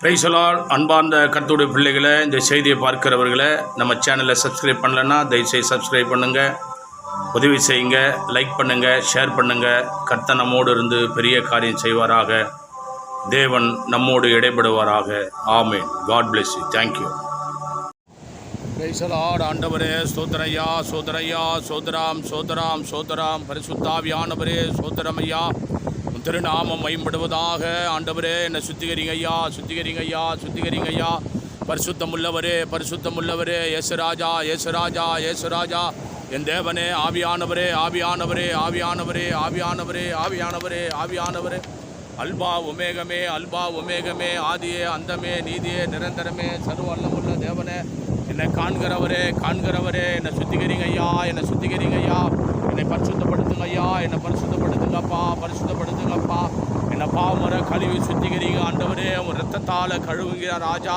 Price the Lord. அன்பார்ந்த கர்த்தருடைய பிள்ளைகளை, இந்த செய்தியை பார்க்கிறவர்களை, நம்ம சேனலை சப்ஸ்கிரைப் பண்ணலைன்னா தயவுசெய்து சப்ஸ்கிரைப் பண்ணுங்கள், உதவி செய்யுங்க, லைக் பண்ணுங்கள், ஷேர் பண்ணுங்கள். கர்த்தர் நம்மோடு இருந்து பெரிய காரியம் செய்வாராக. தேவன் நம்மோடு இடைபடுவாராக. ஆமென். God bless you. Thank you. Praise the Lord. ஆண்டவரே சோதரையா, சோதரையா, சோதராம், சோதராம், சோதராம். பரிசுத்தாவியானவரே சோதரம் ஐயா, திருநாமம் மகிமைப்படுவதாக. ஆண்டவரே என்னை சுத்திகரிங்க ஐயா, சுத்திகரிங்க ஐயா, சுத்திகரிங்க ஐயா. பரிசுத்தமுள்ளவரே, பரிசுத்தமுள்ளவரே, இயேசுராஜா, இயேசுராஜா, இயேசுராஜா, என் தேவனே, ஆவியானவரே, ஆவியானவரே, ஆவியானவரே, ஆவியானவரே, ஆவியானவரே, ஆவியானவரே. அல்பா உமேகமே, அல்பா உமேகமே, ஆதியே அந்தமே, நீதியே நிரந்தரமே, சர்வ வல்லமுள்ள தேவனே, என்னை காண்கிறவரே, காண்கிறவரே, என்னை சுத்திகரிங்க ஐயா, என்னை சுத்திகரிங்க ஐயா, என்னை பரிசுத்தப்படுத்துங்க ஐயா, என்னை பரிசுத்தப்படுத்துங்கப்பா, பரிசுத்தப்படுத்துங்கப்பா. என்னை பாவமர கழுவி சுத்திகரிங்க ஆண்டவரே, உன் ரத்தத்தால் கழுவுங்க ராஜா.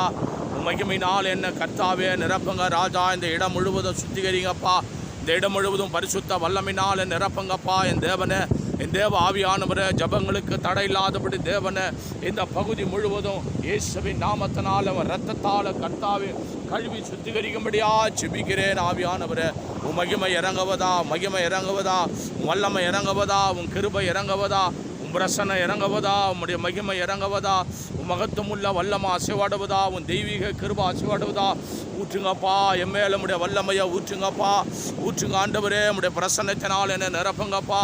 உன் மகிமையினால் என்ன கர்த்தாவே நிரப்புங்க ராஜா. இந்த இடம் முழுவதும் சுத்திகரிங்கப்பா. இந்த இடம் முழுவதும் பரிசுத்த வல்லமையினால் நிரப்புங்கப்பா. என் தேவனே, என் தேவ ஆவியானவரே, ஜபங்களுக்கு தடை இல்லாதபடி தேவனே, இந்த பகுதி முழுவதும் இயேசுவின் நாமத்தினால் அவன் ரத்தத்தால் கர்த்தாவே கழுவி சுத்திகரிக்கும்படியா ஜெபிக்கிறேன். ஆவியானவரே, உன் மகிமை இறங்குவதா, மகிமை இறங்குவதா, உன் வல்லமை இறங்குவதா, உன் கிருபை இறங்குவதா, உன் பிரசனை இறங்குவதா, உன்னுடைய மகிமை இறங்குவதா, உன் மகத்துவமுள்ள வல்லமை அசைவாடுவதா, உன் தெய்வீக கிருபை அசைவாடுவதா. ஊற்றுங்கப்பா, என் மேலே உடைய வல்லமையை ஊற்றுங்கப்பா, ஊற்றுங்க ஆண்டவரே. உடைய பிரசன்னத்தினால் என்னை நிரப்புங்கப்பா,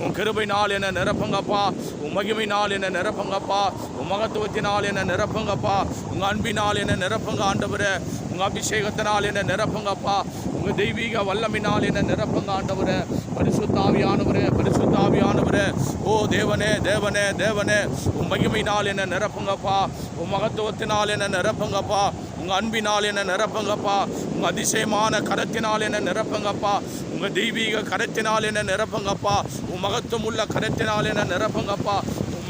உன் கிருபையினால் என்னை நிரப்புங்கப்பா, உன் மகிமையினால் என்னை நிரப்புங்கப்பா, உன் மகத்துவத்தினால் என்னை நிரப்புங்கப்பா, உங்கள் அன்பினால் என்னை நிரப்புங்க ஆண்டவரே, உங்கள் அபிஷேகத்தினால் என்னை நிரப்புங்கப்பா, உங்கள் தெய்வீக வல்லமினால் என்னை நிரப்புங்க ஆண்டவரே. பரிசுத்தாவியானவரே, பரிசுத்தாவியானவரே, ஓ தேவனே, தேவனே, தேவனே, உன் மகிமையினால் என்னை நிரப்புங்கப்பா, உன் மகத்துவத்தினால் என்னை நிரப்புங்கப்பா, உங்கள் அன்பினால் என்னை நிரப்புங்கப்பா, உங்கள் அதிசயமான கரத்தினால் என்னை நிரப்புங்கப்பா, உங்கள் தெய்வீக கரத்தினால் என்னை நிரப்புங்கப்பா, உன் மகத்துவம் உள்ள கரத்தினால் என்னை நிரப்புங்கப்பா,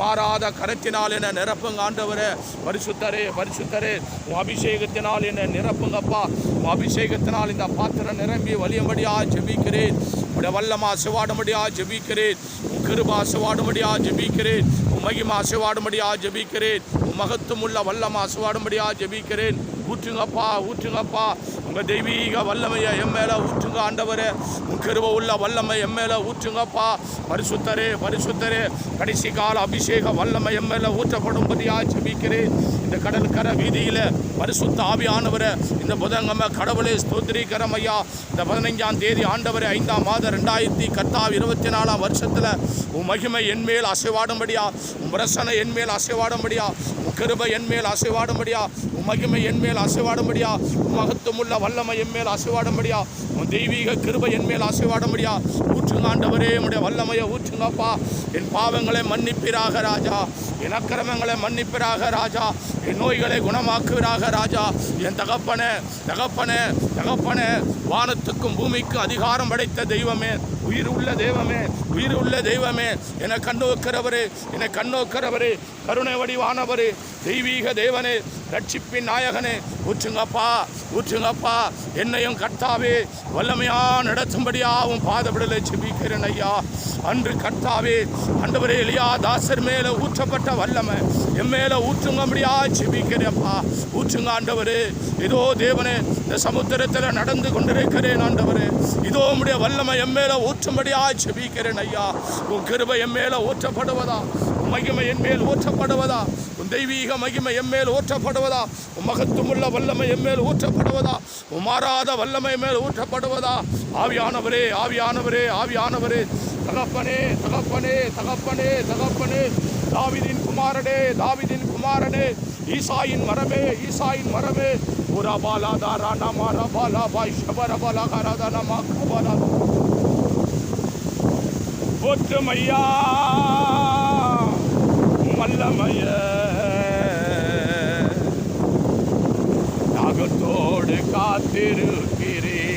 மாறாத கரத்தினால் என்னை நிரப்புங்க ஆண்டவரே. பரிசுத்தரே, பரிசுத்தரே, உன் அபிஷேகத்தினால் என்னை நிரப்புங்கப்பா. உன் அபிஷேகத்தினால் இந்த பாத்திரம் நிரம்பி வலியும்படியா ஜெபிக்கிறேன். உடைய வல்லமா அசைவாடும்படியா ஜெபிக்கிறேன். உன் கிருபா அசைவாடும்படியா ஜெபிக்கிறேன். உன் மகிமா அசைவாடும்படியா ஜெபிக்கிறேன். உன் மகத்துவம் உள்ள வல்லமா அசைவாடும்படியா ஜெபிக்கிறேன். ஊற்றுங்கப்பா, ஊற்றுங்கப்பா, உங்கள் தெய்வீக வல்லமையை என் மேலே ஊற்றுங்க ஆண்டவரே. உன் கிருபை உள்ள வல்லமை என் மேலே ஊற்றுங்கப்பா. பரிசுத்தரே, பரிசுத்தரே, கடைசி கால அபிஷேக வல்லமை என் மேலே ஊற்றப்படும்படியா ஜெபிக்கிறேன். இந்த கடற்கரை வீதியில் பரிசுத்த ஆவியானவரை இந்த புதன்கிழமை கடவுளை ஸ்தோத்திரிக்கிறோம் ஐயா. இந்த 15ஆம் தேதி ஆண்டவரை 5ஆம் மாதம் 2024 வருஷத்தில் உன் மகிமை என்மேல் அசைவாடும்படியா, உன் பிரசனை என்மேல் அசைவாடும்படியா, உன் கிருபை என்மேல் அசைவாடும்படியா, உன் மகிமை என்மேல் அசைவாடும்படியா, உன் மகத்துவமுள்ள வல்லமை என்மேல் அசைவாடும்படியா, உன் தெய்வீக கிருபை என்மேல் அசைவாடும்படியா. ஊற்றுங்க ஆண்டவரே, உடைய வல்லமையை ஊற்றுங்கப்பா. என் பாவங்களை மன்னிப்பிறாக ராஜா, என் அக்கிரமங்களை மன்னிப்பிறாக ராஜா, என் நோய்களை குணமாக்குவராக ராஜா. என் தகப்பனே, தகப்பனே, தகப்பனே, வானத்துக்கும் பூமிக்கும் அதிகாரம் படைத்த தெய்வமே, உயிர் உள்ள தெய்வமே, உயிர் உள்ள தெய்வமே, என்னை கண்ணோக்கிறவரே, என்னை கண்ணோக்கிறவரே, கருணை வடிவானவரே, தெய்வீக தேவனே, ரட்சிப்பின் நாயகனே, ஊற்றுங்கப்பா, ஊற்றுங்கப்பா. என்னையும் கர்த்தாவே வல்லமையா நடத்தும்படியாகவும் பாதவிடலை ஜெபிக்கிறேன் ஐயா. அன்று கர்த்தாவே ஆண்டவரே, எலியா தாசர் மேலே ஊற்றப்பட்ட வல்லமை என் மேலே ஊற்றுங்கபடியா ஜெபிக்கிறேன்ப்பா. ஊற்றுங்க ஆண்டவரே. இதோ தேவனே, இந்த சமுத்திரத்தில் நடந்து கொண்டிருக்கிறேன் ஆண்டவரே. இதோ உம்முடைய வல்லமை என் மேலே ஊற்றும்படியா ஜெபிக்கிறேன் ஐயா. உன் கிருபை என் மேலே ஊற்றப்படுவதா, உன் மகிமை என் மேல் ஊற்றப்படுவதா, உன் தெய்வீக மகிமை என் மேல் ஊற்றப்படுவதா, உன் மகத்துவமுள்ள வல்லமை என் மேல் ஊற்றப்படுவதா, உன் மாறாத வல்லமை மேல் ஊற்றப்படுவதா. ஆவியானவரே, ஆவியானவரே, ஆவியானவரே, தகப்பனே, தகப்பனே, தகப்பனே, தகப்பனே, தாவீதின் குமாரனே, தாவீதின் குமாரனே, ஈசாயின் மரமே, ஈசாயின் மரமே, உரபாலா தாரானா மாரபாலா பாய் ஷபரபாலா கரதனா மாகபாலா ஒற்றுமையா வல்லமைய தாகத்தோடு காத்திருக்கிறேன்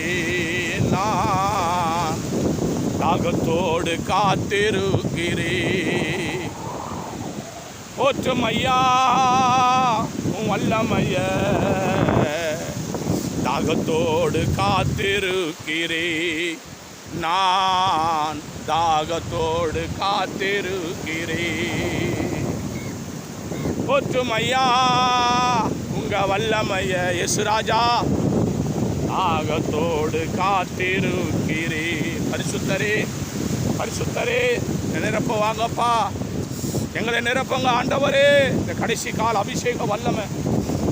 நான், தாகத்தோடு காத்திருக்கிறேன். ஒற்றுமையா வல்லமைய தாகத்தோடு காத்திருக்கிறேன் நான், தாகத்தோடு காத்திருக்கிறேன். போற்றும் ஐயா உங்க வல்லமைய இயேசு ராஜா ஆகத்தோடு காத்திருக்கிறே. பரிசுத்தரே பரிசுத்தரே நிரப்ப வாங்கப்பா, எங்களை நிரப்பங்க ஆண்டவரே. இந்த கடைசி கால அபிஷேக வல்லமை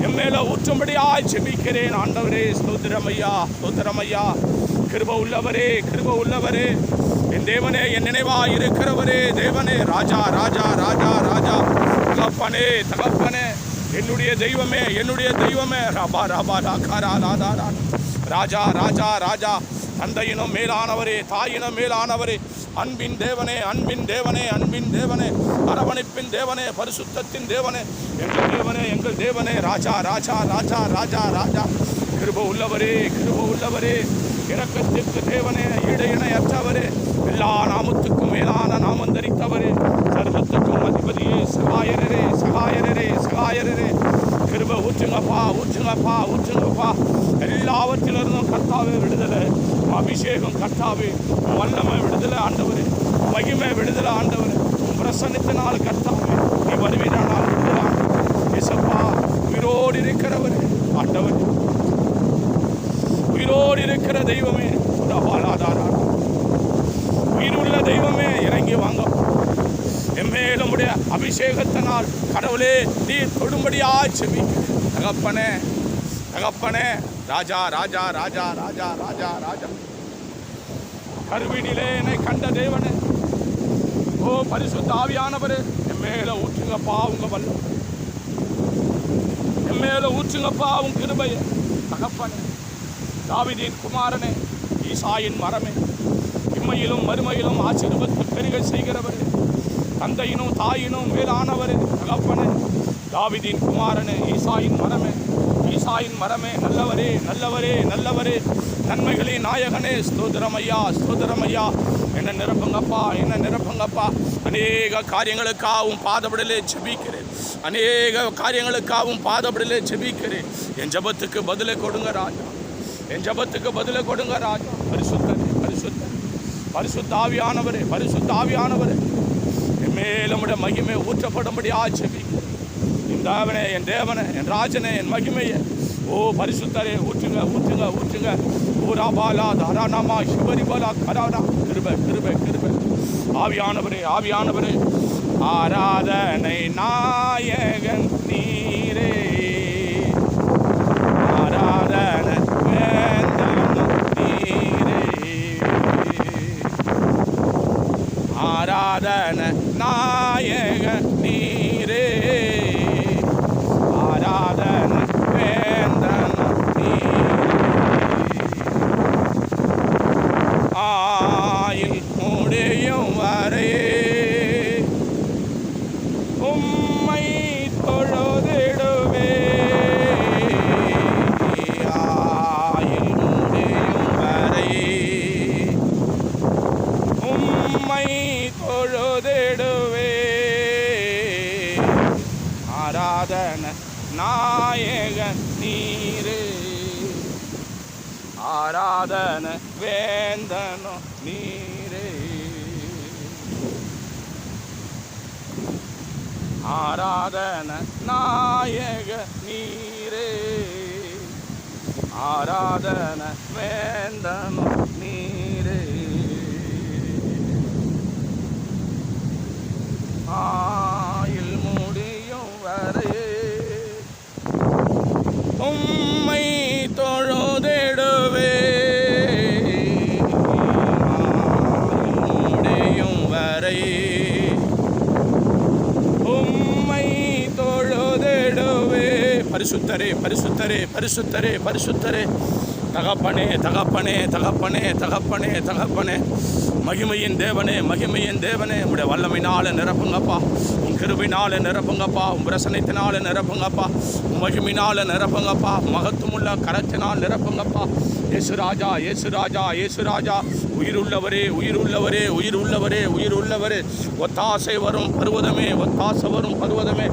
எம்மேல ஊற்றும்படியாய் ஜெபிக்கிறேன் ஆண்டவரே. ஸ்தோத்திரம் ஐயா, ஸ்தோத்திரம் ஐயா. கிருபை உள்ளவரே, கிருபை உள்ளவரே, என் தேவனே, என் நினைவாய் இருக்கிறவரே தேவனே. ராஜா ராஜா ராஜா ராஜா, தகப்பனே தகப்பனே, என்னுடைய தெய்வமே, என்னுடைய தெய்வமே. ராபா ராபா ராகாரா ராதா ராஜா ராஜா ராஜா, தந்தையினம் மேலானவரே, தாயினம் மேலானவரே, அன்பின் தேவனே, அன்பின் தேவனே, அன்பின் தேவனே, அரவணைப்பின் தேவனே, பரிசுத்தத்தின் தேவனே, எங்கள் தேவனே, எங்கள் தேவனே. ராஜா ராஜா ராஜா ராஜா ராஜா, கிருபை உள்ளவரே, கிருபை உள்ளவரே, இரக்கத்திற்கு தேவனே, இடையிணையற்றவரே, எல்லா நாமத்துக்கும் மேலான நாமம் தரித்தவரே, சர்வத்துக்கும் அதிபதியே, சகாயரரே சகாயரரே சகாயரரே. கிருபை ஊற்றுங்கப்பா, ஊற்றுங்கப்பா, ஊற்றுங்கப்பா. எல்லாவற்றிலிருந்தும் கர்த்தாவே விடுதலை, அபிஷேகம் கர்த்தாவே, வல்லமை விடுதலை ஆண்டவரே, மகிமை விடுதலை ஆண்டவரே. பிரசன்னத்தினால் கர்த்தாவே நீ வருவீரானால் விடுதலை இயேசப்பா. உயிரோடு இருக்கிறவரே ஆண்டவரே, உயிரோடு இருக்கிற தெய்வமே, உயிருள்ள தெய்வமே, இறங்கி வாங்க. எம்மேல் உம்முடைய அபிஷேகத்தினால் கடவுளே நீர் தொடும்படியாய் செபிக்கிறேன் தகப்பனே, தகப்பனே. ராஜா ராஜா ராஜா ராஜா ராஜா ராஜா, கருவினிலே என்னை கண்ட தேவனே, ஓ பரிசுத்த ஆவியானவரே, எம்மேல ஊற்றுங்கப்பா உங்க வல்லம், எம்மேல ஊற்றுங்கப்பா உங்க கிருபையை தகப்பனே. தாவீதின் குமாரனே, ஈசாயின் மரமே, இம்மையிலும் மறுமையிலும் ஆசீர்வதித்து பெருக செய்கிறவரே, தந்தையினும் தாயினும் மேலானவரே தகப்பனே. தாவீதின் குமாரனே, ஈசாயின் மரமே, ஈசாயின் மரமே, நல்லவரே நல்லவரே நல்லவரே, நன்மைகளின் நாயகனே, ஸ்தோத்திரமையா ஸ்தோத்திரமையா. என்ன நிரப்புங்கப்பா, என்ன நிரப்புங்கப்பா. அநேக காரியங்களுக்காகவும் பாதப்படலே ஜெபிக்கிறேன், அநேக காரியங்களுக்காகவும் பாதப்படலே ஜெபிக்கிறேன். என் ஜபத்துக்கு பதிலை கொடுங்க ராஜா, என் ஜபத்துக்கு பதிலை கொடுங்க ராஜா. பரிசுத்தரே பரிசுத்தரே, பரிசுத்த ஆவியானவரே, பரிசுத்த ஆவியானவரே, என் மேலுடைய மகிமை ஊற்றப்படும்படியா ஜெபிக்கிறேன். என் தேவனே, என் தேவனே, என் ராஜனே, என் மகிமையை ஓ பரிசுத்தரே ஊற்றுங்க ஊற்றுங்க ஊற்றுங்க. ஓரா பாலா தாராணமா சிவரி பாலா கராடா. கிருபை கிருபை கிருபை. ஆவியானவரே ஆவியானவரே, ஆராதனை நாயகன் நீரே, ஆராதனை வேந்தன் நீரே, ஆராதனை நாயகன் நீரே, ஆராதனை வேந்தன் நீரே. ஆயில் முடியும் வரை உம்மை தொழுதிடுவே, ஆயில் முடியும் வரை உம்மை தொழுதிடுவே. ஆராதனை நாயகன் நீரே, ஆராதனை வேந்தனோ நீரே, ஆராதனை நாயக நீரே, ஆராதனை வேந்தனோ நீரே. ஆயில் முடியும் வரை உம்மை தொழுதிடுவே, முடியும் வரை உம்மை தொழுதிடுவே. பரிசுத்தரே பரிசுத்தரே பரிசுத்தரே பரிசுத்தரே, தகப்பனே தகப்பனே தகப்பனே தகப்பனே தகப்பனே, மகிமையின் தேவனே மகிமையின் தேவனே, உடைய வல்லமையினால நிரப்புங்கப்பா, உன் கிருபையினால நிரப்புங்கப்பா, உன் பிரசன்னத்தினால நிரப்புங்கப்பா, உன் மகிமையினால நிரப்புங்கப்பா, மகத்துவமுள்ள கரத்தினால் நிரப்புங்கப்பா. இயேசு ராஜா இயேசு ராஜா இயேசு ராஜா, உயிருள்ளவரே உயிருள்ளவரே உயிருள்ளவரே உயிருள்ளவரே, ஒத்தாசை வரும் பருவதமே ஒத்தாசை வரும் பருவதமே,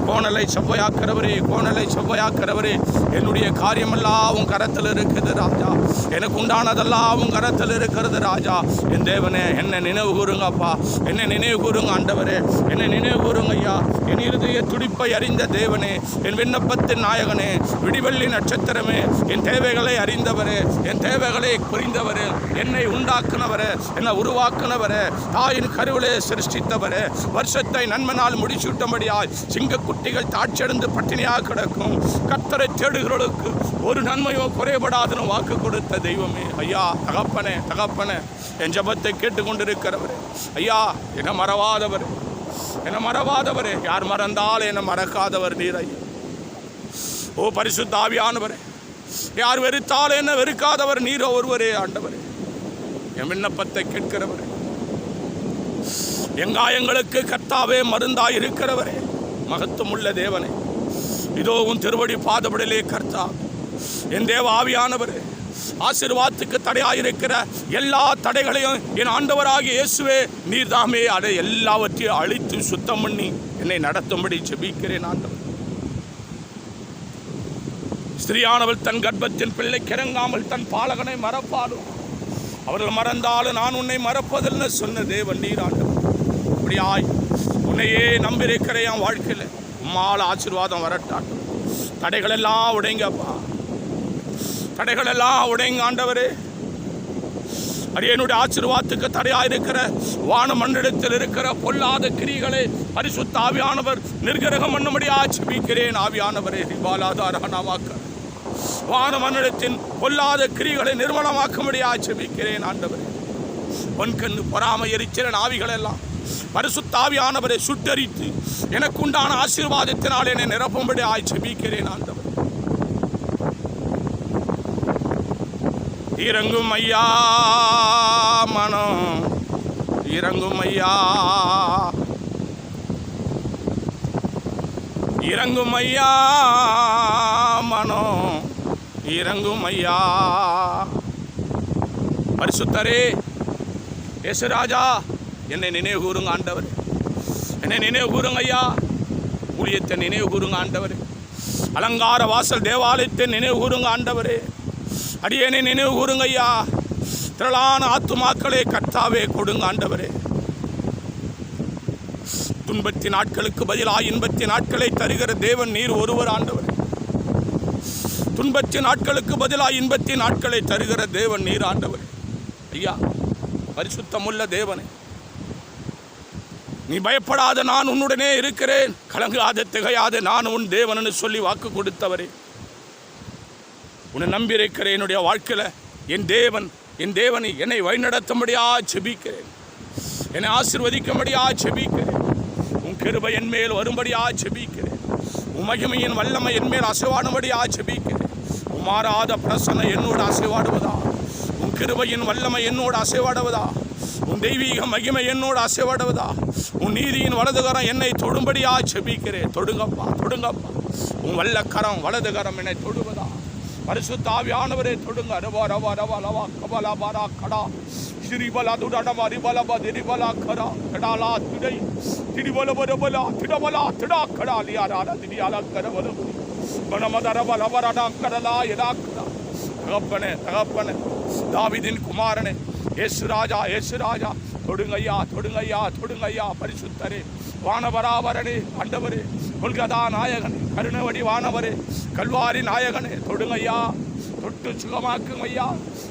கோணலை செவ்வையாக்கிறவரே கோணலை செவ்வையாக்கிறவரே, என்னுடைய காரியமெல்லாம் உன் கரத்தில் இருக்குது ராஜா. எனக்கு உண்டானதெல்லாம் உன் கரத்தில் இருக்கிறது ராஜா. என் தேவனே, என்னை நினைவு கூறுங்கப்பா, என்னை நினைவு கூறுங்க ஆண்டவரே, என்னை நினைவு கூறுங்க ஐயா. என் இருதய துடிப்பை அறிந்த தேவனே, என் விண்ணப்பத்தின் நாயகனே, விடிவெள்ளி நட்சத்திரமே, என் தேவைகளை அறிந்தவரே, என் தேவைகளை புரிந்தவரே, என்னை உண்டாக்குனவரே, என்னை உருவாக்குனவரே, தாயின் கருவிலே சிருஷ்டித்தவரே, வருஷத்தை நன்மனால் முடிசூட்டும்படியாய் சிங்கக்குட்டிகள் தாட்சியடைந்து பட்டினியாக கிடக்கும் கர்த்தரை தேடுகிறவர்களுக்கு ஒரு நன்மையும் குறைபடாதுன்னு வாக்கு கொடுத்த தெய்வமே ஐயா. தகப்பனே, தகப்பனே, என் ஜெபத்தை கேட்டுக்கொண்டிருக்கிறவரே ஐயா, என்னை மறவாதவர், என்னை மறவாதவரே. யார் மறந்தாலும் என்னை மறக்காதவர் நீர் ஐயா. ஓ பரிசுத்த ஆவியானவரே, யார் வெறுத்தாலும் என்ன வெறுக்காதவர் நீரோ ஒருவரே ஆண்டவரே. என் விண்ணப்பத்தை கேட்கிறவரே, எங்காயங்களுக்கு கர்த்தாவே மருந்தாய் இருக்கிறவரே, மகத்துவமுள்ள தேவனே, இதோ உன் திருவடி பாதபடிலே கர்த்தா, என் தேவ ஆவியானவரே, ஆசீர்வாதத்துக்கு தடையாயிருக்கிற எல்லா தடைகளையும் என் ஆண்டவராகிய இயேசுவே நீர் தாமே அதை எல்லாவற்றையும் அழித்து சுத்தம் பண்ணி என்னை நடத்தும்படி ஜெபிக்கிறேன் ஆண்டவர். ஸ்திரீயானவள் தன் கர்ப்பத்தின் பிள்ளை கிறங்காமல் தன் பாலகனை மறப்பாலும் அவர்கள் மறந்தாலும் நான் உன்னை மறப்பதில்லை சொன்ன தேவன் நீர் ஆண்டவர். அப்படியாய் உன்னையே நம்பியிருக்கிற என் வாழ்க்கையில் உம்மால் ஆசீர்வாதம் வரட்டாட்டும். தடைகளெல்லாம் உடைங்கப்பா, தடைகளெல்லாம் உடைங்க ஆண்டவரே. அரியனுடைய ஆசீர்வாதத்துக்கு தடையாயிருக்கிற வான மண்டலத்தில் இருக்கிற பொல்லாத கிரிகளை பரிசுத்த ஆவியானவர் நிர்கிரகம் பண்ணும்படியா ஜெபிக்கிறேன் ஆவியானவரே. ரிபாலாதாரானாவாக்க வான மண்டலத்தின் பொல்லாத கிரிகளை நிர்மலமாக்கும்படியா ஜெபிக்கிறேன் ஆண்டவரே. பொன்கண்ணு பொறாமை எரிச்சலன் ஆவிகளெல்லாம் பரிசுத்த ஆவியானவரை சுட்டரித்து எனக்கு உண்டான ஆசீர்வாதத்தினால் என்னை நிரப்பும்படி ஜெபிக்கிறேன் ஆண்டவர். இறங்கும் ஐயா மனம், இறங்கும் ஐயா, இறங்கும் ஐயா மனம், இறங்கும் ஐயா. பரிசுத்தரே இயேசுராஜா, என்னை நினைவு கூறுங்க ஆண்டவர், என்னை நினைவு கூறுங்க ஐயா. ஊழியத்தை நினைவு கூறுங்க ஆண்டவர், அலங்கார வாசல் தேவாலயத்தை நினைவு கூறுங்க ஆண்டவரே. அடியேனை நினைவு கூறுங்க ஐயா. திரளான ஆத்துமாக்களே கர்த்தாவே கொடுங்க ஆண்டவரே. துன்பத்தின் நாட்களுக்கு பதிலாக இன்பத்தின் நாட்களை தருகிற தேவன் நீர் ஒருவர் ஆண்டவர். துன்பத்தின் நாட்களுக்கு பதிலாக இன்பத்தின் நாட்களை தருகிற தேவன் நீர் ஆண்டவர் ஐயா. பரிசுத்தமுள்ள தேவனே, நீ பயப்படாத, நான் உன்னுடனே இருக்கிறேன், கலங்காத திகையாத நான் உன் தேவனு சொல்லி வாக்கு கொடுத்தவரே. உன்னை நம்பியிருக்கிற என்னுடைய வாழ்க்கையில் என் தேவனை என்னை வழிநடத்தும்படியா ஜெபிக்கிறேன், என்னை ஆசீர்வதிக்கும்படியா ஜெபிக்கிறேன். உன் கிருபை என் மேல் வரும்படியா ஜெபிக்கிறேன், உன் மகிமையின் வல்லமை என் மேல் அசைவாடும்படியா ஜெபிக்கிறேன். உன் மாறாத பிரசன்னம் என்னோடு அசைவாடுவதா, உன் கிருபையின் வல்லமை என்னோடு அசைவாடுவதா, உன் தெய்வீக மகிமை என்னோடு அசைவாடுவதா, உன் நீதியின் வலதுகரம் என்னை தொடும்படியா ஜெபிக்கிறேன். தொடுங்கப்பா, தொடுங்கப்பா, உன் வல்லக்கரம் வலதுகரம் என்னை தொடுவதா. பரிசுத்த ஆவியானவரே தொடுங்க. ரவா ரவா ரவா ரவா கபலா பாரா கடா ஸ்ரீபலா துடடமா ரிபலபா திரிபலா கரா கடாலா திடை திரிபலபரபலா திடபலா திடா கடா லியாரா திரியாலா கரபல மனமதரப லவரடா கடலா யடாக்கடா. தகப்பனே, தகப்பனே, தாவீதின் குமாரனே, இயேசு ராஜா, இயேசு ராஜா, தொடுங்கய்யா, தொடுங்கய்யா, தொடுங்கய்யா. பரிசுத்தரே, வானவராவரனே, ஆண்டவரே, கொல்கதா நாயகனே, கருணவடி வானவரே, கல்வாரி நாயகனே, தொடுங்கய்யா, தொட்டு சுகமாக்குங்க ஐயா.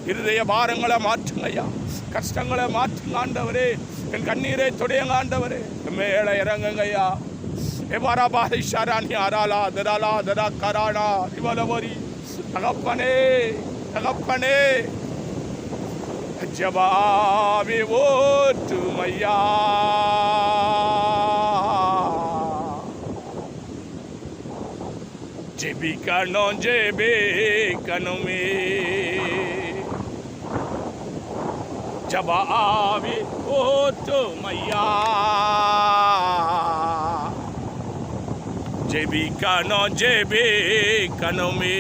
இருதய பாரங்களை மாற்றுங்க ஐயா, கஷ்டங்களை மாற்றுங்க ஆண்டவரே. என் கண்ணீரை தொடையங்க ஆண்டவரே, மேலே இறங்குங்க ஐயா. எவாரா பாரிஷாராணி அராலா தராலா தரா கரானா இவலவரி. தகப்பனே, தகப்பனே, ஜபாவே ஓட்டுமையா. ஜெபிக்கணும், ஜெபிக்கணுமே, ஜபாவே ஓட்டுமையா. ஜெபிக்கணும், ஜெபிக்கணுமே.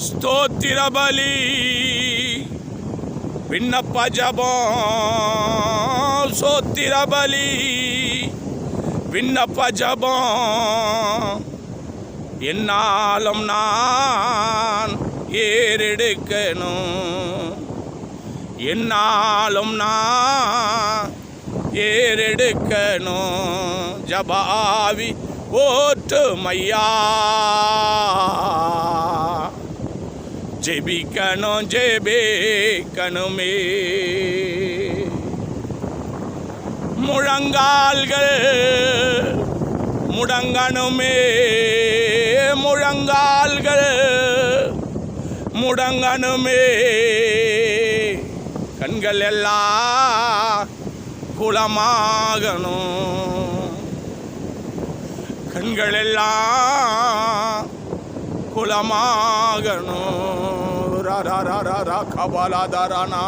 ஸ்தோத்திர பலி விண்ணப்ப ஜபம், ஸ்தோத்திர பலி விண்ணப்ப ஜபம், என்னாலும் நான் ஏறெடுக்கணும், என்னாலும் நான் ஏறெடுக்கணும். ஜபாவி ஓட்டுமையா, ஜெபிக்கணும் ஜெபிக்கணுமே. முழங்கால்கள் முடங்கணுமே, முழங்கால்கள் முடங்கணுமே. கண்கள் எல்லாம் குளமாகணும், கண்கள் எல்லாம் குளமாகணும். கபாலாதாரானா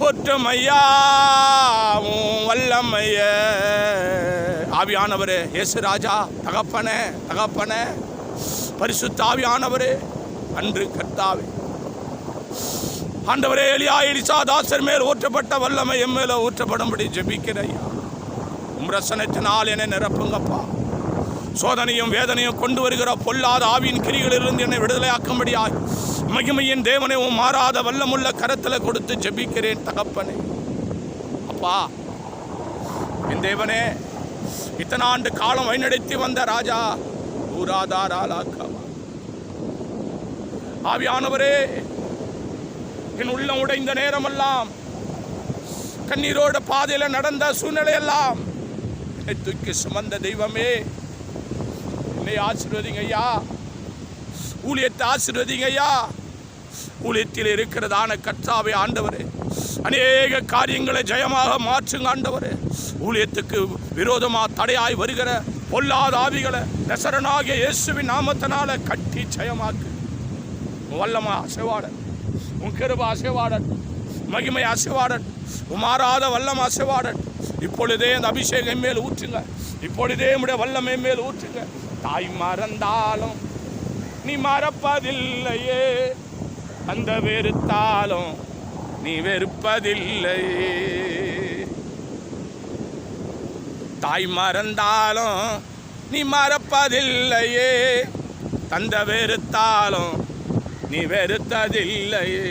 ஒற்றுமையாவும் வல்லமைய. ஆவியானவரே, இயேசு ராஜா, தகப்பனே தகப்பனே, பரிசுத்த ஆவியானவரே, அன்று கர்த்தாவே ஆண்டவரே, எலியா எலிசா தாசர் மேல் ஊற்றப்பட்ட வல்லமை என் மேல ஊற்றப்படும்படி ஜெபிக்கிறேன். உம் ரசனத்தினால் என்னை நிரப்புங்கப்பா. சோதனையும் வேதனையும் கொண்டு வருகிற பொல்லாத ஆவியின் கிரிகளிலிருந்து என்னை விடுதலையாக்கும்படியாய் மகிமையின் தேவனை உம் மாறாத வல்லமுள்ள கரத்தில் கொடுத்து ஜெபிக்கிறேன் தகப்பனே. அப்பா, என் தேவனே, இத்தனை ஆண்டு காலம் வழிநடத்தி வந்த ராஜா, ஆவியானவரே, என் உள்ளம் உடைந்த நேரமெல்லாம், கண்ணீரோட பாதையில் நடந்த சூழ்நிலையெல்லாம் என்னை தூக்கி சுமந்த தெய்வமே, என்னை ஆசீர்வதிங்க ஐயா. ஊழியத்தை ஆசீர்வதிங்க ஐயா. ஊழியத்தில் இருக்கிறதான கர்த்தாவே ஆண்டவரே, அநேக காரியங்களை ஜெயமாக மாற்றுங்க ஆண்டவரே. ஊழியத்துக்கு விரோதமாக தடையாய் வருகிற பொல்லாத ஆவிகளை நசரனாகிய இயேசுவின் நாமத்தினால கட்டி ஜெயமாக்கு. வல்லமை அசைவாடன், உன் கிருபை அசைவாடன், மகிமை அசைவாடன், மாறாத வல்லமை அசைவாடன். இப்பொழுதே அந்த அபிஷேகம் மேல் ஊற்றுங்க, இப்பொழுதே உடைய வல்லமை மேல் ஊற்றுங்க. தாய் மறந்தாலும் நீ மறப்பதில்லையே, அந்த வெறுத்தாலும் நீ வெறுப்பதில்லையே. தாய் மறந்தாலும் நீ மறப்பதில்லையே, தந்த வெறுத்தாலும் நீ வெறுத்ததில்லையே.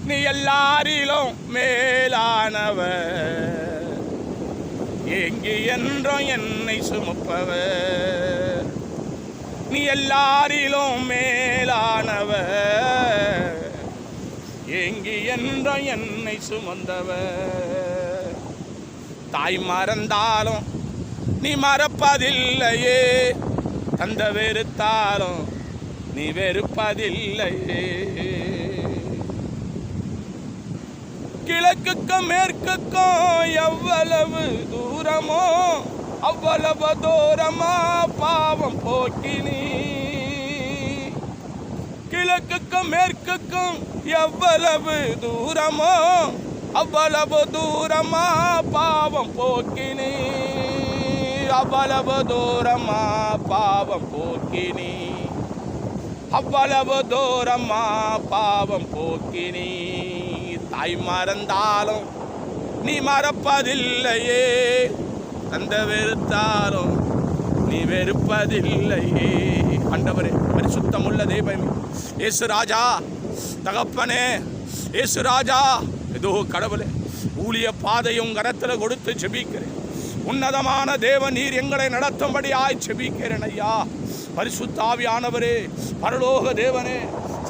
நீ எல்லாரிலும் மேலானவர், எங்கு என்றும் என்னை சுமப்பவர். நீ எல்லாரிலும் மேலானவர், எங்கு என்றும் என்னை சுமந்தவர். தாய் மறந்தாலும் நீ மறப்பதில்லையே, தந்த வெறுத்தாலும் நீ வெறுப்பதில்லையே. கிழக்குக்கும் மேற்குக்கும் எவ்வளவு தூரமோ அவ்வளவு தூரமா பாவம் போக்கினி. கிழக்குக்கும் மேற்குக்கும் எவ்வளவு தூரமோ அவ்வளவு தூரமா பாவம் போக்கினி, அவ்வளவு தூரமா பாவம் போக்கினி, அவ்வளவு தூரமா பாவம் போக்கினி. தாய் மறந்தாலும் நீ மறப்பதில்லையே, தந்த வெறுத்தாலும் நீ வெறுப்பதில்லையே. ஆண்டவரே, பரிசுத்தமுள்ள தெய்வமே, இயேசு ராஜா, தகப்பனே, இயேசு ராஜா, ஏதோ கடவுளே, ஊழிய பாதையும் கரத்தில் கொடுத்து ஜெபிக்கிறேன். உன்னதமான தேவன் நீர் எங்களை நடத்தும்படியாய் ஜெபிக்கிறேன் ஐயா. பரிசுத்த ஆவியானவரே, பரலோக தேவனே,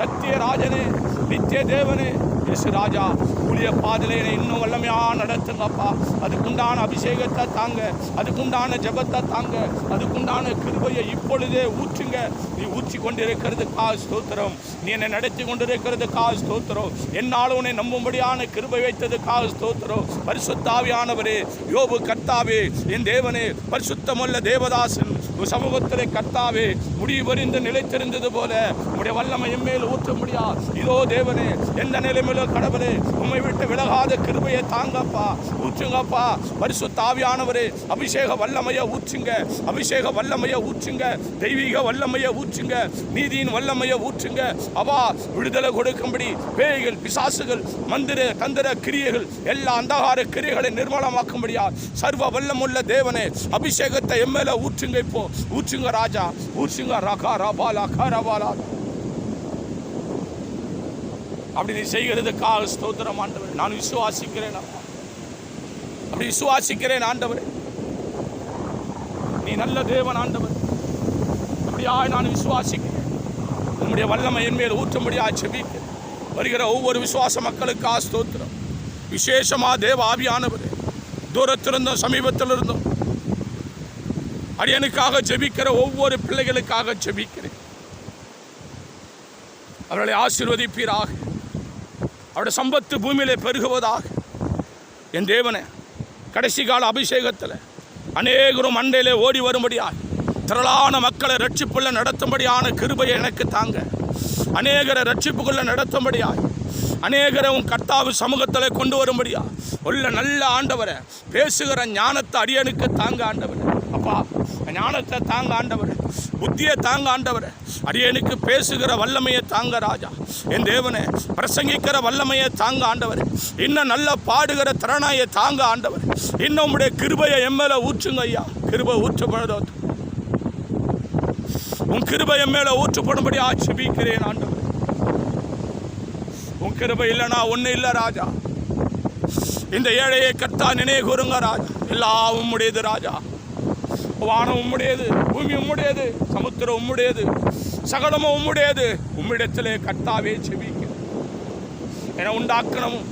சத்தியராஜனே, நித்திய தேவனே, இயேசு ராஜா, ஊழிய பாதையில இன்னும் வல்லமையா நடத்துங்கப்பா. அதுக்குண்டான அபிஷேகத்தை தாங்க, அதுக்குண்டான ஜெபத்தை தாங்க, அதுக்குண்டான கிருபையை இப்பொழுதே ஊற்றுங்க. நீ ஊற்றி கொண்டிருக்கிறதுக்காக ஸ்தோத்திரம், நீ என்னை நடத்தி கொண்டிருக்கிறதுக்காக ஸ்தோத்திரம், என்னாலும் உன்னை நம்பும்படியான கிருபை வைத்ததுக்காக ஸ்தோத்திரம். பரிசுத்த ஆவியானவரே, யோபு கர்த்தாவே, என் தேவனே, பரிசுத்தமுள்ள தேவதாசன் சமூகத்திலே கர்த்தாவே முடிவறிந்து நிலைத்திருந்தது போல உம்முடைய வல்லமை எம்மேல் ஊற்ற முடியா. இதோ தேவனே, எந்த நிலைமையிலோ கடவுளே உம்மை விட்டு விலகாத கிருபையை தாங்கப்பா, ஊற்றுங்கப்பா. பரிசுத்த ஆவியானவரே, அபிஷேக வல்லமையை ஊற்றுங்க, அபிஷேக வல்லமையை ஊற்றுங்க, தெய்வீக வல்லமையை ஊற்றுங்க, நீதியின் வல்லமையை ஊற்றுங்க. அவா விடுதலை கொடுக்கும்படி பேய்கள், பிசாசுகள், மந்திர தந்திர கிரியைகள், எல்லா அந்தகார கிரியைகளை நிர்மூலமாக்கும்படியா சர்வ வல்லமுள்ள தேவனே, அபிஷேகத்தை எம்மேல ஊற்றுங்க. இப்போ ஊற்றுங்க ராஜா, ஊற்றுங்க. ரகா ரபாலா கரபாலா. அப்படி நீ செய்கிறதுக்காக ஸ்தோத்திரம் ஆண்டவரே. நான் விசுவாசிக்கிறேன், அப்படி விசுவாசிக்கிறேன் ஆண்டவரே. நீ நல்ல தேவன் ஆண்டவர். அப்படியா நான் விசுவாசிக்கிறேன். உம்முடைய வல்லமை என் மேல் ஊற்றும்படியா ஜெபிக்கிறேன். வருகிற ஒவ்வொரு விசுவாச மக்களுக்காக ஸ்தோத்திரம். விசேஷமா தேவ ஆவியானவரே, தூரத்திலிருந்தும் சமீபத்திலிருந்தும் அடியனுக்காக ஜெபிக்கிற ஒவ்வொரு பிள்ளைகளுக்காக ஜெபிக்கிறேன். அவர்களை ஆசீர்வதிப்பீராக. அவருடைய சம்பத்து பூமியிலே பெருகுவதாக. என் தேவனே, கடைசி கால அபிஷேகத்தில் அநேகரும் அண்டையிலே ஓடி வரும்படியாக திரளான மக்களை ரட்சிப்புள்ள நடத்தும்படியான கிருபையை எனக்கு தாங்க. அநேகரை ரட்சிப்புக்குள்ள நடத்தும்படியாக, அநேகரை உன் கர்த்தாவு சமூகத்தில் கொண்டு வரும்படியா உள்ள நல்ல ஆண்டவரை பேசுகிற ஞானத்தை அடியனுக்கு தாங்க ஆண்டவர். அப்பா, ஞானத்தை தாங்க ஆண்டவர், புத்தியை தாங்க ஆண்டவர். அடியனுக்கு பேசுகிற வல்லமையை தாங்க ராஜா. என் தேவனே, பிரசங்கிக்கிற வல்லமையை தாங்க ஆண்டவர். இன்னும் நல்ல பாடுகிற திறனாயை தாங்க ஆண்டவர். இன்னும் உம்முடைய கிருபையை எம்மேல ஊற்றுங்க ஐயா. கிருபை ஊற்றப்படுதோ, உன் கிருபை எம்மேல ஊற்றப்படும்படி ஆட்சேபிக்கிறேன் ஆண்டவர். உன் கிருபை இல்லைனா ஒன்றும் இல்லை ராஜா. இந்த ஏழையை கர்த்தா நினைவு கூறுங்க ராஜா. எல்லாம் உம்முடையது ராஜா. வானம் உம்முடையது, பூமி உம்முடையது, சமுத்திரம் உம்முடையது, சகலமும் உம்முடையது. உம்மிடத்திலே கர்த்தாவே ஜெபிக்கிறேன். என்னை உண்டாக்கணமும்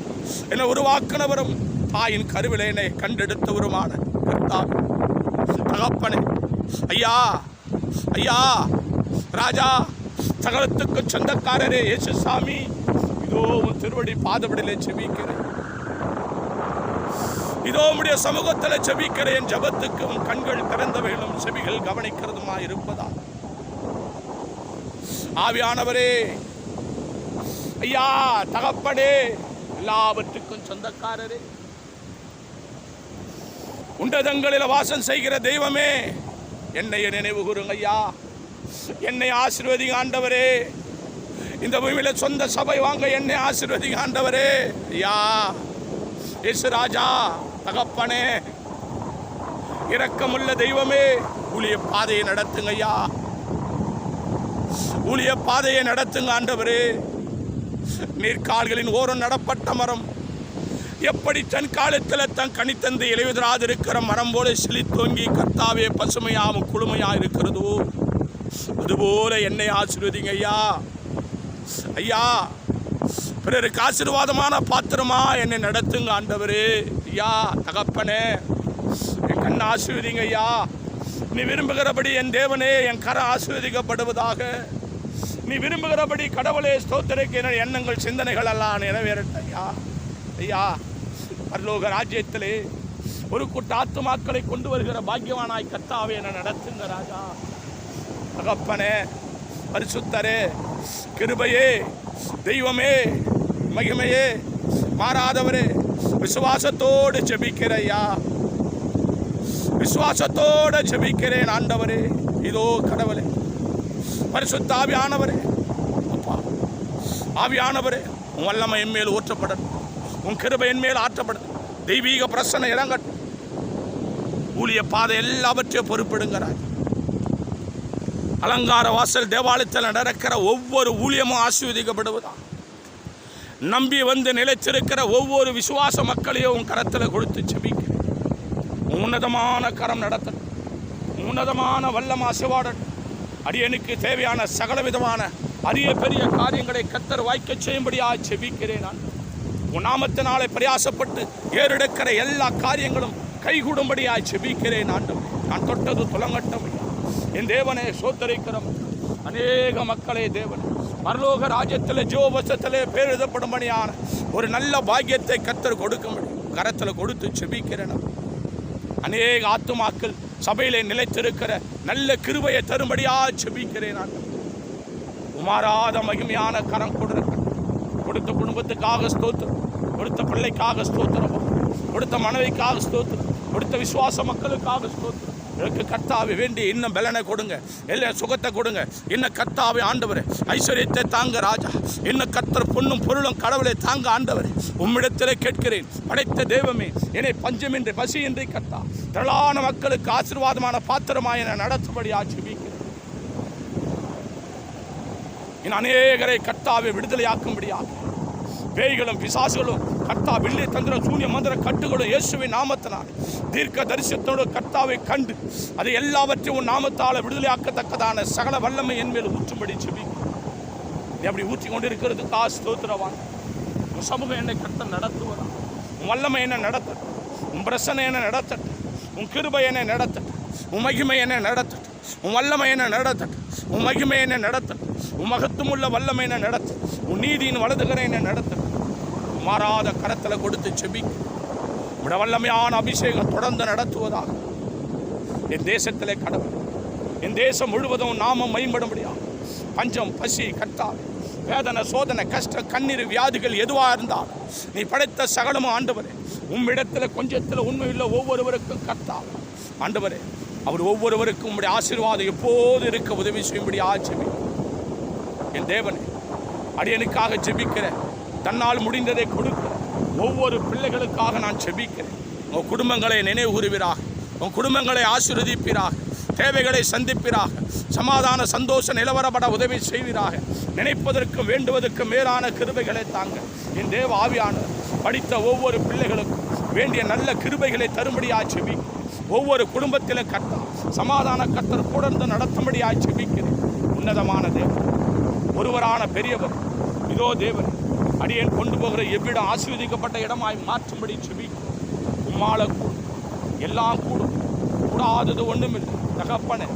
என்னை உருவாக்கினவரும் தாயின் கருவிலே என்னை கண்டெடுத்தவருமான கர்த்தாவே, தகப்பனே, ஐயா ஐயா ராஜா, சகலத்துக்கு சொந்தக்காரரே இயேசு சாமி, இதோ உன் திருவடி பாதபடியிலே ஜெபிக்கிறேன். இதோ உம்முடைய சமூகத்தில் ஜெபிக்கிறேன். என் ஜெபத்துக்கு உன் கண்கள் திறந்தவைகளும் செவிகள் கவனிக்கிறதுமா இருப்பதா. ஆவியானவரே, ஐயா தகப்பனே, எல்லாவற்றுக்கும் சொந்தக்காரரே, உன்னதங்களில் வாசம் செய்கிற தெய்வமே, என்னை நினைவு கூறுங்க ஐயா. என்னை ஆசீர்வதிங்க ஆண்டவரே. இந்த பூமியில சொந்த சபை வாங்க என்னை ஆசீர்வதிங்க ஆண்டவரே. ஐயா இயேசு ராஜா, தகப்பனே, இரக்கமுள்ள தெய்வமே, ஊழிய பாதையை நடத்துங்க ஐயா. ஊழிய பாதையை நடத்துங்க ஆண்டவரே. நீர்கால்களின் ஓரம் நடப்பட்ட மரம் எப்படி தன் காலத்தில் தன் கனித்தந்து இலையுதிராதிருக்கிற மரம் போல செழித்தோங்கி கர்த்தாவே பசுமையாகவும் குளுமையாக இருக்கிறதோ, அதுபோல என்னை ஆசீர்வதிங்க ஐயா. ஐயா, பிறருக்கு ஆசீர்வாதமான பாத்திரமா என்னை நடத்துங்க ஆண்டவரே. ஐயா தகப்பனே, என் கண் ஆசீர்வதிங்க ஐயா. நீ விரும்புகிறபடி என் தேவனே என் கரம் ஆசீர்வதிக்கப்படுவதாக. நீ விரும்புகிறபடி கடவுளே ஸ்தோத்திரிக்கிற எண்ணங்கள் சிந்தனைகள் எல்லாம் நிறைவேறட்டும் ஐயா. ஐயா, பரலோக ராஜ்யத்திலே ஒரு கூட்ட ஆத்துமாக்களை கொண்டு வருகிற பாக்கியவானாய் கர்த்தாவே என்னை நடத்துங்க ராஜா. தகப்பனே, பரிசுத்தரே, கிருபையே, தெய்வமே, மகிமையே, மாறாதவரே, விசுவாசத்தோடு ஜெபிக்கிற ஐயா, விசுவாசத்தோடு ஜெபிக்கிறேன் ஆண்டவரே. இதோ கடவுளே, பரிசுத்த ஆவியானவரே, அப்பா ஆவியானவரே, உன் வல்லமை என் மேல் ஊற்றப்படணும், உன் கிருபை என் மேல் ஆற்றப்படும், தெய்வீக பிரசன்ன இறங்கட்டும். ஊழிய பாதை எல்லாவற்றையும் பொறுப்பிடுங்கிறார். அலங்கார வாசல் தேவாலயத்தில் நடக்கிற ஒவ்வொரு ஊழியமும் ஆசீர்வதிக்கப்படுவதா. நம்பி வந்து நிலைத்திருக்கிற ஒவ்வொரு விசுவாச மக்களையும் உன் கரத்தில் கொடுத்து ஜெபிக்கிறேன். உன்னதமான கரம் நடத்தட்டும், உன்னதமான வல்லம் ஆசீர்வாடட்டும். அடியனுக்கு தேவையான சகல விதமான அரிய பெரிய காரியங்களை கர்த்தர் வாய்க்க செய்யும்படியாக ஜெபிக்கிறேன். நான் உன் நாமத்தினாலே பிரயாசப்பட்டு ஏறெடுக்கிற எல்லா காரியங்களும் கைகூடும்படியாக ஜெபிக்கிறேன். நான் தொட்டது துலங்கட்டும். என் தேவனே சோத்தரிக்கிறோம். அநேக மக்களே தேவன் பரலோக ராஜ்யத்தில் ஜீவபஸ்தத்திலே பேர் எழுதப்படும்படியான ஒரு நல்ல பாக்கியத்தை கர்த்தர் கொடுக்கும்படி கரத்தில் கொடுத்து ஜெபிக்கிறேன். அநேக ஆத்துமாக்கள் சபையிலே நிலைத்திருக்கிற நல்ல கிருபையை தரும்படியா ஜெபிக்கிறேன் ஆண்டவரே. உமாராத மகிமையான கரம் கொடுத்த குடும்பத்துக்காக ஸ்தோத்திரம், கொடுத்த பிள்ளைக்காக ஸ்தோத்திரம், கொடுத்த மனைவிக்காக ஸ்தோத்திரம், கொடுத்த விசுவாச மக்களுக்காக ஸ்தோத்திரம். எனக்கு கர்த்தாவை வேண்டி இன்னும் பலனை கொடுங்க, எல்லா சுகத்தை கொடுங்க. இன்னும் கர்த்தாவை ஆண்டவரே ஐஸ்வர்யத்தை தாங்க ராஜா. இன்னும் கர்த்தர் பொண்ணும் பொருளும் கடவுளை தாங்க ஆண்டவரே. உம்மிடத்திலே கேட்கிறேன், படைத்த தெய்வமே, என்னை பஞ்சமின்றி பசியின்றி கர்த்தா திரளான மக்களுக்கு ஆசீர்வாதமான பாத்திரமாய் என நடத்தும்படி ஆட்சிபிக்கிறேன். இன்னும் அநேகரை கர்த்தாவை விடுதலையாக்கும்படியாக பேய்களும் பிசாசுகளும் கர்த்தா வில்லி தந்திர சூன்ய மந்திர கட்டுகளும் இயேசுவின் நாமத்தினால் தீர்க்க தரிசனத்தோடு கர்த்தாவை கண்டு அதை எல்லாவற்றையும் உன் நாமத்தால் விடுதலையாக்கத்தக்கதான சகல வல்லமை என் மேல் ஊற்றும்படி ஜெபிக்கிறேன். நீ அப்படி ஊற்றி கொண்டிருக்கிறதுக்கா ஸ்தோத்திரவான். உன் சமூகம் என்னை கர்த்தர் நடத்துவதா, உன் வல்லமை என்ன நடத்தட்டும், உன் பிரசனை என்ன நடத்தட்டும், உன் கிருபை என்ன நடத்தட்டும், உன் மகிமை என்ன நடத்தட்டும், உன் வல்லமை என்ன நடத்தட்டும், உன் மகிமை என்ன நடத்தட்டும், உன் மகத்துவமுள்ள வல்லமை என்ன நடத்தும், உன் நீதியின் வலதுகரை என்ன நடத்தட்டும். மாறாத கரத்தில் கொடுத்து செபிக்க உடைய வல்லமையான அபிஷேகம் தொடர்ந்து நடத்துவதாக என் தேசத்திலே கடவுள், என் தேசம் முழுவதும் நாமம் மேம்படும்படியாக பஞ்சம் பசி கர்த்தாவே வேதனை சோதனை கஷ்டம் கண்ணீர் வியாதிகள் எதுவாக இருந்தாலும் நீ படைத்த சகலமும் ஆண்டவரே உம்மிடத்தில் கொஞ்சத்தில் உண்மையுள்ள ஒவ்வொருவருக்கும் கர்த்தாவே ஆண்டவரே அவர் ஒவ்வொருவருக்கும் உம்முடைய ஆசீர்வாதம் எப்போது இருக்க உதவி செய்யும்படி ஆட்சி. என் தேவனே, அடியனுக்காக ஜெபிக்கிற தன்னால் முடிந்ததை கொடுக்கிற ஒவ்வொரு பிள்ளைகளுக்காக நான் ஜெபிக்கிறேன். உன் குடும்பங்களை நினைவு கூறுவீராக, உன் குடும்பங்களை ஆசீர்வதிப்பீராக, தேவைகளை சந்திப்பீராக, சமாதான சந்தோஷ நிலவரப்பட உதவி செய்வீராக. நினைப்பதற்கும் வேண்டுவதற்கும் மேலான கிருபைகளை தாங்க. என் தேவ ஆவியானவர் படித்த ஒவ்வொரு பிள்ளைகளுக்கும் வேண்டிய நல்ல கிருபைகளை தரும்படியாக ஜெபிக்கிறேன். ஒவ்வொரு குடும்பத்திலும் கர்த்தர் சமாதான கர்த்தர் கூட நடத்தும்படியாக ஜெபிக்கிறேன். உன்னதமான தேவன், ஒருவரான பெரியவர், இதோ தேவன் அடியேன் கொண்டு போகிற எவ்விடம் ஆசீர்வதிக்கப்பட்ட இடமாய் மாற்றும்படி ஜெபிக்கிறேன். உம்மால கூடும், எல்லாம் கூடும், கூடாதது ஒன்றுமில்லை. தகப்பனே,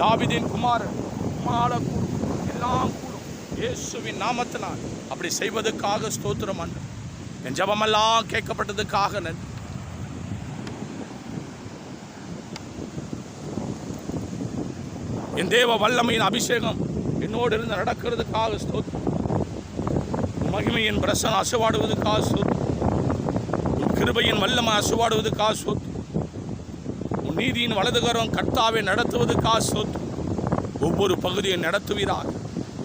தாவீதின் குமாரன், உம்மால கூடும், எல்லாம் கூடும். இயேசுவின் நாமத்தினால் அப்படி செய்வதற்காக ஸ்தோத்திரம் ஆண்டவரே. என் ஜெபமெல்லாம் கேட்கப்பட்டதுக்காக நன்றி. என் தேவ வல்லமையின் அபிஷேகம் என்னோடு இருந்து நடக்கிறதுக்காக ஸ்தோத்திரம். மகிமையின் பிரசனம் அசைவாடுவதற்காக ஸ்தோத்திரம். உன் கிருபையின் வல்லமை அசைவாடுவதற்காக ஸ்தோத்திரம். உன் நீதியின் வலதுகரம் கர்த்தாவை நடத்துவதற்காக ஸ்தோத்திரம். ஒவ்வொரு பகுதியை நடத்துவீராக,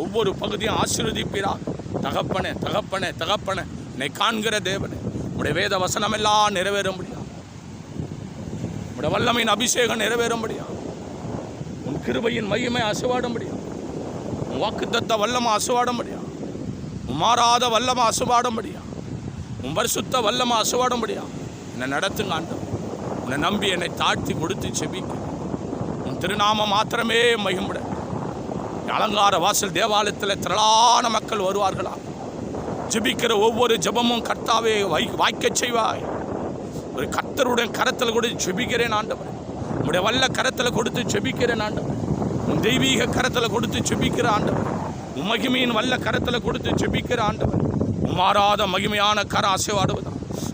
ஒவ்வொரு பகுதியும் ஆசீர்வதிப்பீராக. தகப்பனே தகப்பனே தகப்பனே, என்னை காண்கிற தேவனே, உடைய வேத வசனம் எல்லாம் நிறைவேற முடியாது. உடைய வல்லமையின் அபிஷேகம் நிறைவேற முடியாது. உன் கிருபையின் மகிமை அசைவாட முடியாது. உன் வாக்குத்தத்த வல்லமை அசைவாட முடியாது. உன் மாறாத வல்லமை அசைவாட முடியாது. உன் பரிசுத்த வல்லமை அசைவாட முடியாது. என்னை நடத்துங்க ஆண்டவரே. உன்னை நம்பி என்னை தாழ்த்தி கொடுத்து செபிக்க உன் திருநாமம் மாத்திரமே மகிம்பட. அலங்கார வாசல் தேவாலயத்தில் திரளான மக்கள் வருவார்களா? ஜெபிக்கிற ஒவ்வொரு ஜெபமும் கர்த்தாவே வாய்க்க செய்வாய். ஒரு கர்த்தருடைய கரத்தில் கூட ஜெபிக்கிறேன் ஆண்டவர். உடைய வல்ல கரத்தில் கொடுத்து ஜெபிக்கிறேன் ஆண்டவர். உன் தெய்வீக கரத்தில் கொடுத்து ஜெபிக்கிற ஆண்டவர். உன் மகிமையின் வல்ல கரத்தில் கொடுத்து ஜெபிக்கிற ஆண்டவர். உன் மாறாத மகிமையான கரம் அசைவாடுவதா,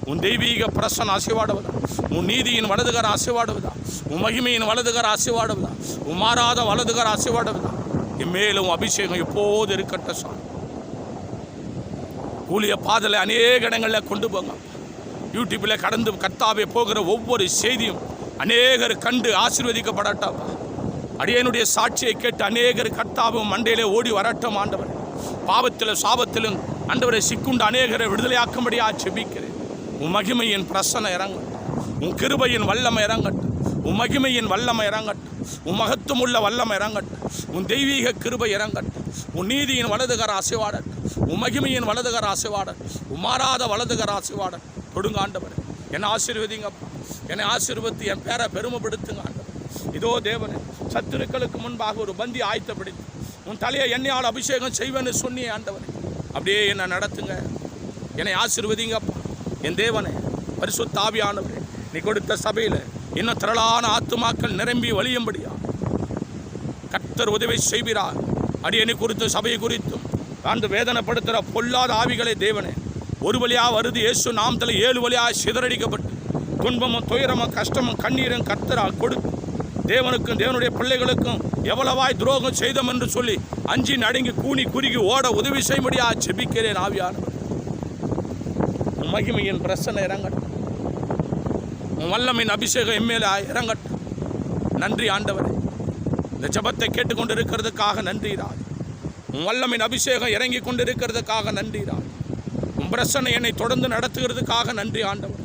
உன் தெய்வீக பிரசன் அசைவாடுவதா, உன் நீதியின் வலதுகர அசைவாடுவதா, உன் மகிமையின் வலதுகர அசைவாடுவதா, உன் மாறாத வலதுகர அசைவாடுவதா. இம்மேலும் அபிஷேகம் எப்போது இருக்கட்ட சாமி. ஊழிய பாதலை அநேக இடங்களில் கொண்டு போங்க. யூடியூப்பில் கடந்து கர்த்தாவே போகிற ஒவ்வொரு செய்தியும் அநேகர் கண்டு ஆசீர்வதிக்கப்படட்டாப்பா. அடியனுடைய சாட்சியை கேட்டு அநேகர் கர்த்தாவும் மண்டையிலே ஓடி வரட்டும் ஆண்டவர். பாவத்திலும் சாபத்திலும் ஆண்டவரை சிக்குண்டு அநேகரை விடுதலையாக்கும்படியாக ஜெபிக்கிறேன். உன் மகிமையின் பிரசனை இறங்கட்டும், உன் கிருபையின் வல்லமை இறங்கட்டும், உன் மகிமையின் வல்லமை இறங்கட்டும், உன் மகத்துவமுள்ள வல்லமை இறங்கட்டும், உன் தெய்வீக கிருபை இறங்கட்டும், உன் நீதியின் வலதுகர அசைவாடட்டும், உன் மகிமையின் வலதுகர ஆசீர்வாதம், உன் மாறாத வலதுகர ஆசீர்வாதம் கொடுங்க ஆண்டவர். என்னை ஆசீர்வதிங்கப்பா, என்னை ஆசீர்வதித்து என் பேரை பெருமைப்படுத்துங்க ஆண்டவர். இதோ தேவனே, சத்துருக்களுக்கு முன்பாக ஒரு பந்தி ஆயத்தப்படுத்தி உன் தலையை எண்ணெயால் அபிஷேகம் செய்வேன்னு சொன்னியே ஆண்டவர். அப்படியே என்னை நடத்துங்க, என்னை ஆசீர்வதிங்கப்பா. என் தேவனே, பரிசுத்த ஆவியானவரே, நீ கொடுத்த சபையில் இன்னும் திரளான ஆத்துமாக்கள் நிரம்பி வழியும்படியா கர்த்தர் உதவி செய்கிறார். அடியனை குறித்து சபையை குறித்தும் அந்த வேதனைப்படுத்துகிற பொல்லாத ஆவிகளை தேவனே, ஒரு வழியாக வருது இயேசு நாமத்தில் 7 வழியாக சிதறடிக்கப்பட்டு துன்பமும் துயரமும் கஷ்டமும் கண்ணீரும் கர்த்தரால் கொடுத்து தேவனுக்கும் தேவனுடைய பிள்ளைகளுக்கும் எவ்வளவாய் துரோகம் செய்தோம் என்று சொல்லி அஞ்சி நடுங்கி கூனி குறுகி ஓட உதவி செய்யும்படியா ஜெபிக்கிறேன். ஆவியானவர் உன் மகிமையின் பிரசன்னம் இறங்கட்டும். உன் வல்லமையின் அபிஷேகம் எம்மேலே இறங்கட்டும். நன்றி ஆண்டவரே, இந்த ஜெபத்தை கேட்டுக்கொண்டு இருக்கிறதுக்காக நன்றி ராஜ். உன் வல்லமையின் அபிஷேகம் இறங்கி கொண்டு இருக்கிறதுக்காக நன்றி ராஜ். உன் பிரசன்னம் என்னை தொடர்ந்து நடத்துகிறதுக்காக நன்றி ஆண்டவர்.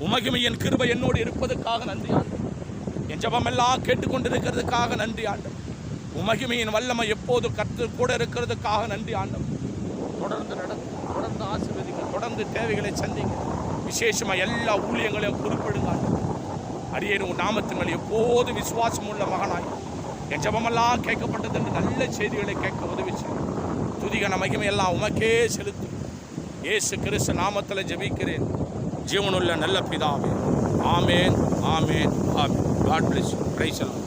உன் மகிமையின் கிருபை என்னோடு இருப்பதற்காக நன்றி ஆண்டவர். என் ஜெபமெல்லாம் கேட்டுக்கொண்டு இருக்கிறதுக்காக நன்றி ஆண்டவர். உன் மகிமையின் வல்லமை எப்போது கர்த்தர் கூட இருக்கிறதுக்காக நன்றி ஆண்டவர். தொடர்ந்து நடத்து, தொடர்ந்து ஆசீர்வதிங்க, தொடர்ந்து தேவைகளை சந்திங்க. விசேஷமாக எல்லா ஊழியங்களையும் குறிப்பிடுங்க ஆண்டவர். அரியேன் உன் நாமத்தின் மேல் எப்போது விசுவாசம் உள்ள மகனாய் என் ஜெபமெல்லாம் கேட்கப்பட்டது என்று நல்ல செய்திகளை கேட்க உதவி செய்யும். துதிகன மகிமையெல்லாம் உமக்கே செலுத்தும். இயேசு கிறிஸ்து நாமத்தில் ஜெபிக்கிறேன் ஜீவனுள்ள நல்ல பிதாவே. ஆமேன், ஆமேன், ஆமேன். God bless you. பிரைஸ் எல்லாம்.